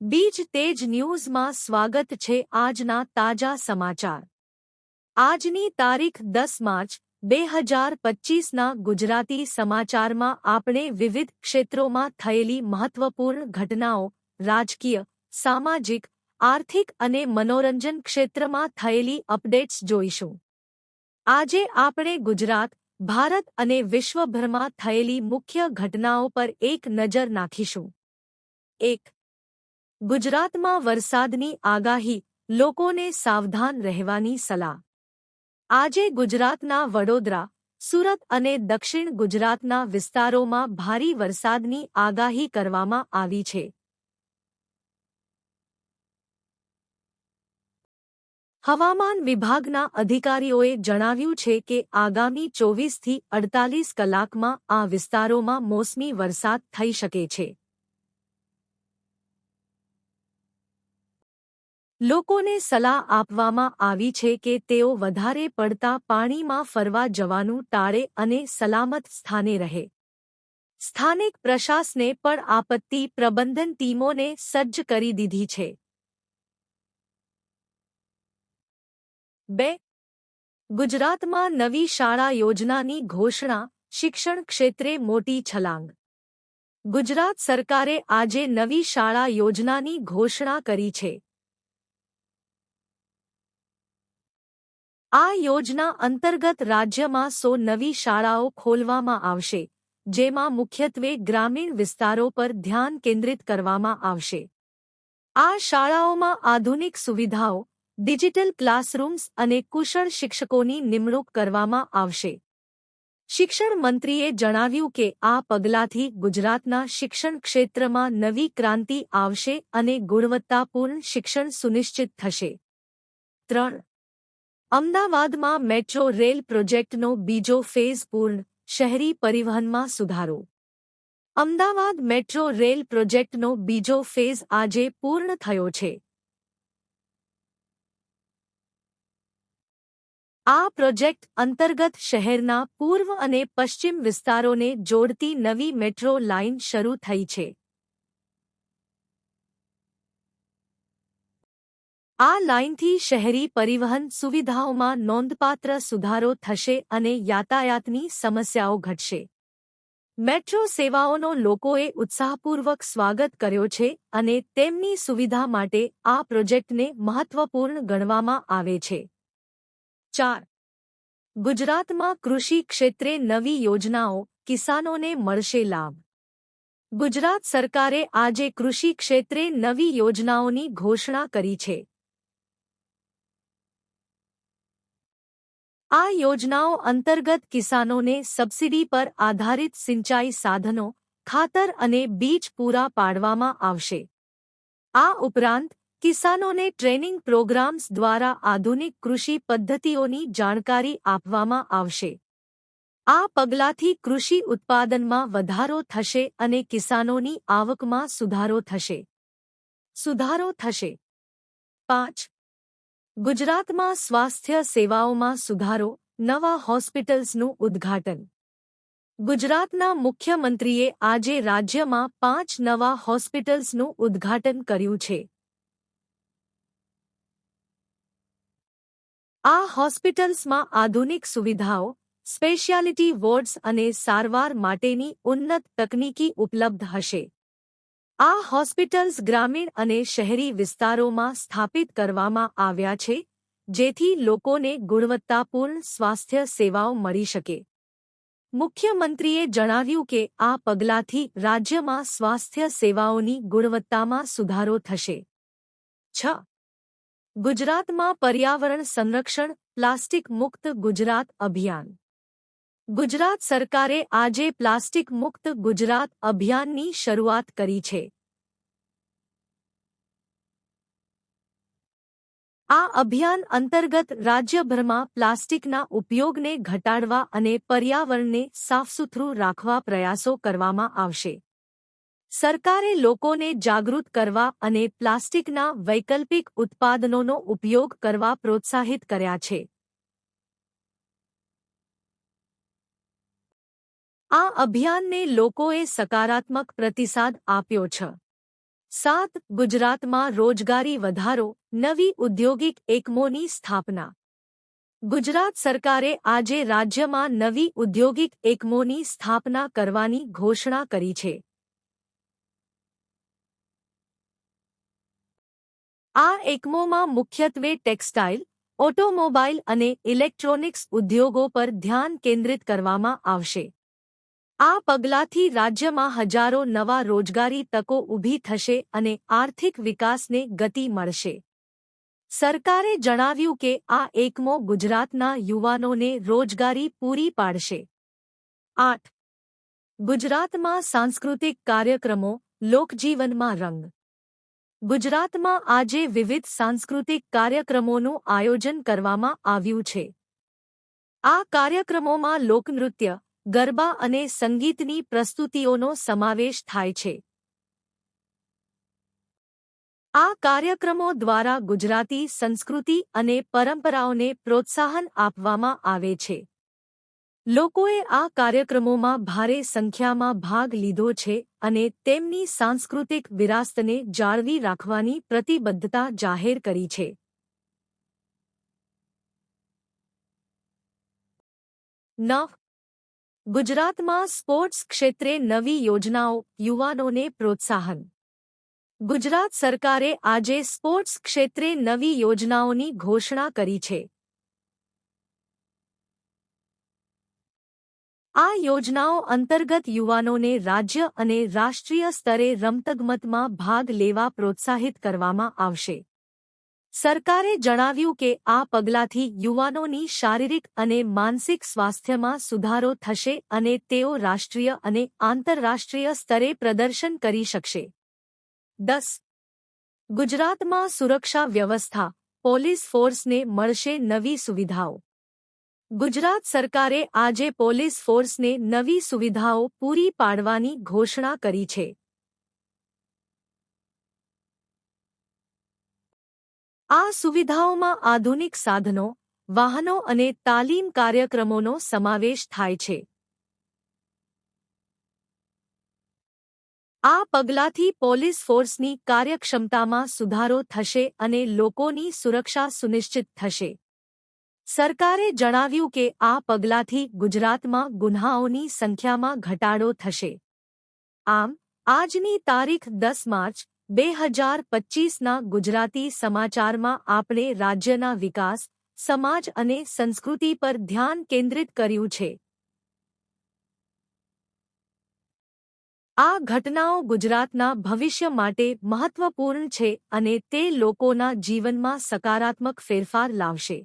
બીજ તેજ ન્યૂઝમાં સ્વાગત છે આજના તાજા સમાચાર। આજની તારીખ 10 માર્ચ 2025ના ગુજરાતી સમાચારમાં આપણે વિવિધ ક્ષેત્રોમાં થયેલી મહત્વપૂર્ણ ઘટનાઓ, રાજકીય, સામાજિક, આર્થિક અને મનોરંજન ક્ષેત્રમાં થયેલી અપડેટ્સ જોઈશું। આજે આપણે ગુજરાત, ભારત અને વિશ્વભરમાં થયેલી મુખ્ય ઘટનાઓ પર એક નજર નાખીશું। 1. ગુજરાતમાં વરસાદની આગાહી, લોકોને સાવધાન રહેવાની સલાહ। આજે ગુજરાતના વડોદરા, સુરત અને દક્ષિણ ગુજરાતના વિસ્તારોમાં ભારે વરસાદની આગાહી કરવામાં આવી છે। હવામાન વિભાગના અધિકારીઓએ જણાવ્યું છે કે આગામી 24 થી 48 કલાકમાં આ વિસ્તારોમાં મોસમી વરસાદ થઈ શકે છે। લોકોને સલાહ આપવામાં આવી છે કે તેઓ વધારે પડતા પાણીમાં ફરવા જવાનું ટાળે અને સલામત સ્થાને રહે। સ્થાનિક પ્રશાસને પણ આપત્તિ પ્રબંધન ટીમોને સજ્જ કરી દીધી છે। 2. ગુજરાતમાં નવી શાળા યોજનાની ઘોષણા, શિક્ષણ ક્ષેત્રે મોટી છલાંગ। ગુજરાત સરકારે આજે નવી શાળા યોજનાની ઘોષણા કરી છે। આ યોજના અંતર્ગત રાજ્યમાં 100 નવી શાળાઓ ખોલવામાં આવશે, જેમાં મુખ્યત્વે ગ્રામીણ વિસ્તારો પર ધ્યાન કેન્દ્રિત કરવામાં આવશે। આ શાળાઓમાં આધુનિક સુવિધાઓ, ડિજિટલ ક્લાસરૂમ્સ અને કુશળ શિક્ષકોની નિમણૂક કરવામાં આવશે। શિક્ષણ મંત્રીએ જણાવ્યું કે આ પગલાંથી ગુજરાતના શિક્ષણ ક્ષેત્રમાં નવી ક્રાંતિ આવશે અને ગુણવત્તાપૂર્ણ શિક્ષણ સુનિશ્ચિત થશે। 3. અમદાવાદમાં મેટ્રો રેલ પ્રોજેક્ટનો બીજો ફેઝ પૂર્ણ, શહેરી પરિવહનમાં સુધારો। અમદાવાદ મેટ્રો રેલ પ્રોજેક્ટનો બીજો ફેઝ આજે પૂર્ણ થયો છે। આ પ્રોજેક્ટ અંતર્ગત શહેરના પૂર્વ અને પશ્ચિમ વિસ્તારોને જોડતી નવી મેટ્રો લાઇન શરૂ થઈ છે। આ લાઇનથી શહેરી પરિવહન સુવિધાઓમાં નોંધપાત્ર સુધારો થશે અને યાતાયાતની સમસ્યાઓ ઘટશે। મેટ્રો સેવાઓનો લોકોએ ઉત્સાહપૂર્વક સ્વાગત કર્યો છે અને તેમની સુવિધા માટે આ પ્રોજેક્ટને મહત્વપૂર્ણ ગણવામાં આવે છે। 4. ગુજરાતમાં કૃષિ ક્ષેત્રે નવી યોજનાઓ, કિસાનોને મળશે લાભ। ગુજરાત સરકારે આજે કૃષિ ક્ષેત્રે નવી યોજનાઓની ઘોષણા કરી છે। આ યોજનાઓ અંતર્ગત કિસાનોને સબસિડી પર આધારિત સિંચાઈ સાધનો, ખાતર અને બીજ પૂરા પાડવામાં આવશે। આ ઉપરાંત કિસાનોને ટ્રેનિંગ પ્રોગ્રામ્સ દ્વારા આધુનિક કૃષિ પદ્ધતિઓની જાણકારી આપવામાં આવશે। આ પગલાંથી કૃષિ ઉત્પાદનમાં વધારો થશે અને કિસાનોની આવકમાં સુધારો થશે। 5. ગુજરાતમાં સ્વાસ્થ્ય સેવાઓમાં સુધારો, નવા હોસ્પિટલ્સનું ઉદ્ઘાટન। ગુજરાતના મુખ્યમંત્રીએ આજે રાજ્યમાં 5 નવા હોસ્પિટલ્સનું ઉદ્ઘાટન કર્યું છે। આ હોસ્પિટલ્સમાં આધુનિક સુવિધાઓ, સ્પેશિયાલિટી વોર્ડ્સ અને સારવાર માટેની ઉન્નત તકનીકી ઉપલબ્ધ હશે। આ હોસ્પિટલ્સ ગ્રામીણ અને શહેરી વિસ્તારોમાં સ્થાપિત કરવામાં આવ્યા છે, જેથી લોકોને ગુણવત્તાપૂર્ણ સ્વાસ્થ્ય સેવાઓ મળી શકે। મુખ્યમંત્રીએ જણાવ્યું કે આ પગલાંથી રાજ્યમાં સ્વાસ્થ્ય સેવાઓની ગુણવત્તામાં સુધારો થશે। 6. ગુજરાતમાં પર્યાવરણ સંરક્ષણ, પ્લાસ્ટિક મુક્ત ગુજરાત અભિયાન। ગુજરાત સરકારે આજે પ્લાસ્ટિક મુક્ત ગુજરાત અભિયાનની શરૂઆત કરી છે। આ અભિયાન અંતર્ગત રાજ્યભરમાં પ્લાસ્ટિકના ઉપયોગને ઘટાડવા અને પર્યાવરણને સાફસૂથરું રાખવા પ્રયાસો કરવામાં આવશે। સરકારે લોકોને જાગૃત કરવા અને પ્લાસ્ટિકના વૈકલ્પિક ઉત્પાદનોનો ઉપયોગ કરવા પ્રોત્સાહિત કર્યા છે। આ અભિયાનને લોકોએ સકારાત્મક પ્રતિસાદ આપ્યો છે। 7. ગુજરાતમાં રોજગારી વધારો, નવી ઔદ્યોગિક એકમોની સ્થાપના. ગુજરાત સરકારે આજે રાજ્યમાં નવી ઔદ્યોગિક એકમોની સ્થાપના કરવાની ઘોષણા કરી છે. આ એકમોમાં મુખ્યત્વે ટેક્સટાઇલ, ઓટોમોબાઈલ અને ઇલેક્ટ્રોનિક્સ ઉદ્યોગો પર ધ્યાન કેન્દ્રિત કરવામાં આવશે. આ પગલાંથી રાજ્યમાં હજારો નવા રોજગારી તકો ઊભી થશે અને આર્થિક વિકાસને ગતિ મળશે. સરકારે જણાવ્યું કે આ એકમો ગુજરાતના યુવાનોને રોજગારી પૂરી પાડશે. 8. ગુજરાતમાં સાંસ્કૃતિક કાર્યક્રમો, લોકજીવનમાં રંગ. ગુજરાતમાં આજે વિવિધ સાંસ્કૃતિક કાર્યક્રમોનું આયોજન કરવામાં આવ્યું છે. આ કાર્યક્રમોમાં લોકનૃત્ય, ગરબા અને સંગીતની પ્રસ્તુતિઓનો સમાવેશ થાય છે. આ કાર્યક્રમો દ્વારા ગુજરાતી સંસ્કૃતિ અને પરંપરાઓને પ્રોત્સાહન આપવામાં આવે છે. લોકોએ આ કાર્યક્રમોમાં ભારે સંખ્યામાં ભાગ લીધો છે અને તેમની સાંસ્કૃતિક વિરાસતને જાળવી રાખવાની પ્રતિબદ્ધતા જાહેર કરી છે. 9. ગુજરાતમાં સ્પોર્ટ્સ ક્ષેત્રે નવી યોજનાઓ, યુવાનોને પ્રોત્સાહન. ગુજરાત સરકારે આજે સ્પોર્ટ્સ ક્ષેત્રે નવી યોજનાઓની ઘોષણા કરી છે. આ યોજનાઓ અંતર્ગત યુવાનોને રાજ્ય અને રાષ્ટ્રીય સ્તરે રમતગમતમાં ભાગ લેવા પ્રોત્સાહિત કરવામાં આવશે. સરકારે જણાવ્યું કે આ પગલાંથી યુવાનોની શારીરિક અને માનસિક સ્વાસ્થ્યમાં સુધારો થશે અને તેઓ રાષ્ટ્રીય અને આંતરરાષ્ટ્રીય સ્તરે પ્રદર્શન કરી શકશે. 10. ગુજરાતમાં સુરક્ષા વ્યવસ્થા, પોલીસ ફોર્સને મળશે નવી સુવિધાઓ. ગુજરાત સરકારે આજે પોલીસ ફોર્સને નવી સુવિધાઓ પૂરી પાડવાની ઘોષણા કરી છે. આ સુવિધાઓમાં આધુનિક સાધનો, વાહનો અને તાલીમ કાર્યક્રમોનો સમાવેશ થાય છે. આ પગલાંથી પોલીસ ફોર્સની કાર્યક્ષમતામાં સુધારો થશે અને લોકોની સુરક્ષા સુનિશ્ચિત થશે. સરકારે જણાવ્યું કે આ પગલાંથી ગુજરાતમાં ગુન્હાઓની સંખ્યામાં ઘટાડો થશે. આમ, આજની તારીખ 10 માર્ચ 2025ના ગુજરાતી સમાચારમાં આપણે રાજ્યના વિકાસ, સમાજ અને સંસ્કૃતિ પર ધ્યાન કેન્દ્રિત કર્યું છે. આ ઘટનાઓ ગુજરાતના ભવિષ્ય માટે મહત્વપૂર્ણ છે અને તે લોકોના જીવનમાં સકારાત્મક ફેરફાર લાવશે.